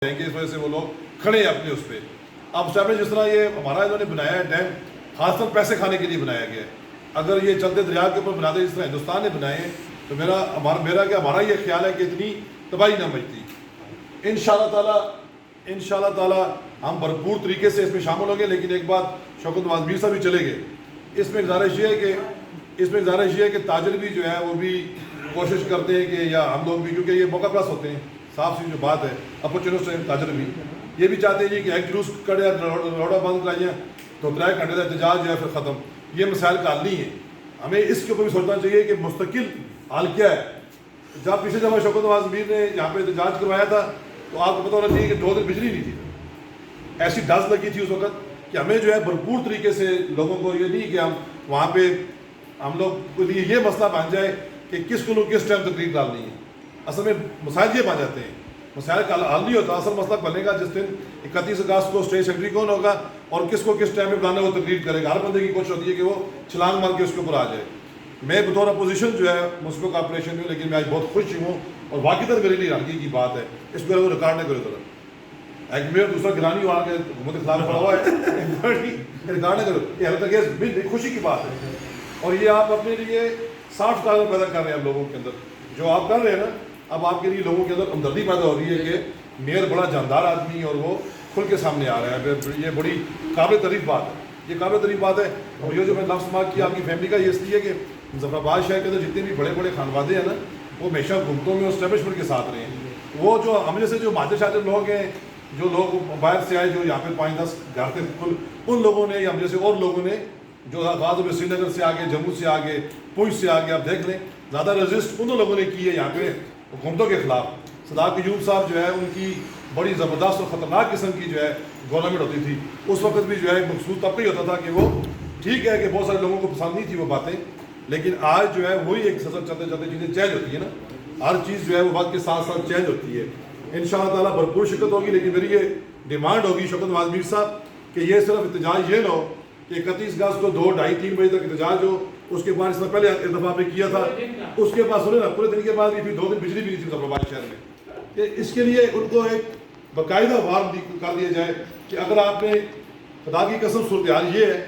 ہیں کہ اس وجہ سے وہ لوگ کھڑے ہیں اپنے اس پہ. اب اسٹیبلش جس طرح یہ ہمارا انہوں نے بنایا ہے ڈیم خاص طور پیسے کھانے کے لیے بنایا گیا ہے. اگر یہ چلتے دریا کے اوپر بناتے جس طرح ہندوستان نے بنائے ہیں تو ہمارا یہ خیال ہے کہ اتنی تباہی نہ مچتی. انشاءاللہ تعالی ہم بھرپور طریقے سے اس میں شامل ہوں گے. لیکن ایک بات شوکت نواز میر صاحب بھی چلے گئے, اس میں گزارش یہ ہے کہ تاجر بھی جو ہے وہ بھی کوشش کرتے ہیں کہ یا ہم لوگ بھی, کیونکہ یہ موقع پرست ہوتے ہیں, صاف سی جو بات ہے اپرچونسٹ تاجر بھی یہ بھی چاہتے ہیں کہ ایک جلوس کڑے روڈا بند کرائیے تو 3 گھنٹے کا احتجاج جو ہے پھر ختم. یہ مسائل کا حل نہیں ہے. ہمیں اس کے اوپر بھی سوچنا چاہیے کہ مستقل حل کیا ہے. جب پچھلے دفعہ شوکت نواز میر نے یہاں پہ احتجاج کروایا تھا تو آپ کو پتہ ہونا چاہیے کہ 2 دن بجلی نہیں تھی. ایسی ڈس لگی تھی اس وقت کہ ہمیں جو ہے بھرپور طریقے سے لوگوں کو یہ نہیں کہ ہم وہاں پہ ہم لوگ کے لیے یہ مسئلہ بن جائے کہ کس کو کس ٹائم تقریر ڈالنی ہے. اصل میں مسائل یہ بن جاتے ہیں, مسائل کا حل نہیں ہوتا. اصل مسئلہ بنے گا جس دن 31 اگست کو اسٹیٹ سیکرٹری کون ہوگا اور کس کو کس ٹائم میں بلانا وہ تقریر کرے گا. ہر بندے کی کوشش ہوتی ہے کہ وہ چھلانگ مار کے اس کے اوپر آ جائے. میں بطور اپوزیشن جو ہے مسکو کارپوریشن میں, لیکن میں آج بہت خوش ہوں اور واقعی میرے لیے حلقی کی بات ہے. اس کو ریکارڈ نہ کرو ذرا, ایک میرا دوسرا گرانی وہاں کے حکومت کے خلاف پڑا ہوا ہے, ریکارڈ نہ کرو. یہ حلقہ خوشی کی بات ہے اور یہ آپ اپنے لیے صاف کاغذ پیدا کر رہے ہیں. آپ لوگوں کے اندر جو آپ کر رہے ہیں نا, اب آپ کے لیے لوگوں کے اندر ہمدردی پیدا ہو رہی ہے کہ میئر بڑا جاندار آدمی اور وہ کھل کے سامنے آ رہا ہے. یہ بڑی قابل تعریف بات ہے, یہ قابل تعریف بات ہے. اور یہ جو میں لفظ مارک کیا آپ کی فیملی کا, یہ اس لیے کہ مظفر آباد شہر کے اندر جتنے بھی بڑے بڑے خانوادے ہیں نا وہ ہمیشہ حکومتوں میں اسٹیبلشمنٹ کے ساتھ رہے ہیں. وہ جو ہم جیسے جو مہاجر شاجر لوگ ہیں, جو لوگ باہر سے آئے جو یہاں پہ 5-10 گھر تھے کل, ان لوگوں نے یا ہم جیسے اور لوگوں نے جو غازی سری نگر سے آگے, جموں سے آگے, پونچھ سے آگے, آپ دیکھ لیں زیادہ رجسٹ انہوں لوگوں نے کی ہے یہاں پہ حکومتوں کے خلاف. صداق ایوب صاحب جو ہے ان کی بڑی زبردست اور خطرناک قسم کی جو ہے گورنمنٹ ہوتی تھی. اس وقت بھی جو ہے مقصود طبقہ ہی ہوتا تھا کہ وہ ٹھیک ہے کہ بہت سارے لوگوں کو پسند نہیں تھی وہ باتیں, لیکن آج جو ہے وہی ایک سلسلہ چلتے چلتے چیزیں چینج ہوتی ہیں نا. ہر چیز جو ہے وہ وقت کے ساتھ ساتھ چینج ہوتی ہے. انشاءاللہ تعالیٰ بھرپور شرکت ہوگی. لیکن میری یہ ڈیمانڈ ہوگی شوکت نواز میر صاحب کہ یہ صرف احتجاج یہ نہ ہو کہ 31 اگست کو 2, 2:30, 3 بجے تک احتجاج ہو. اس کے بعد اس میں پہلے ایک دفعہ پہ کیا تھا, اس کے بعد سنیں نا پورے دن کے بعد بھی 2 دن بجلی بھی نہیں تھی مظفر آباد شہر میں. کہ اس کے لیے ان کو ایک باقاعدہ وارم کر دیا جائے کہ اگر آپ نے خدا کی قسم صورتحال یہ ہے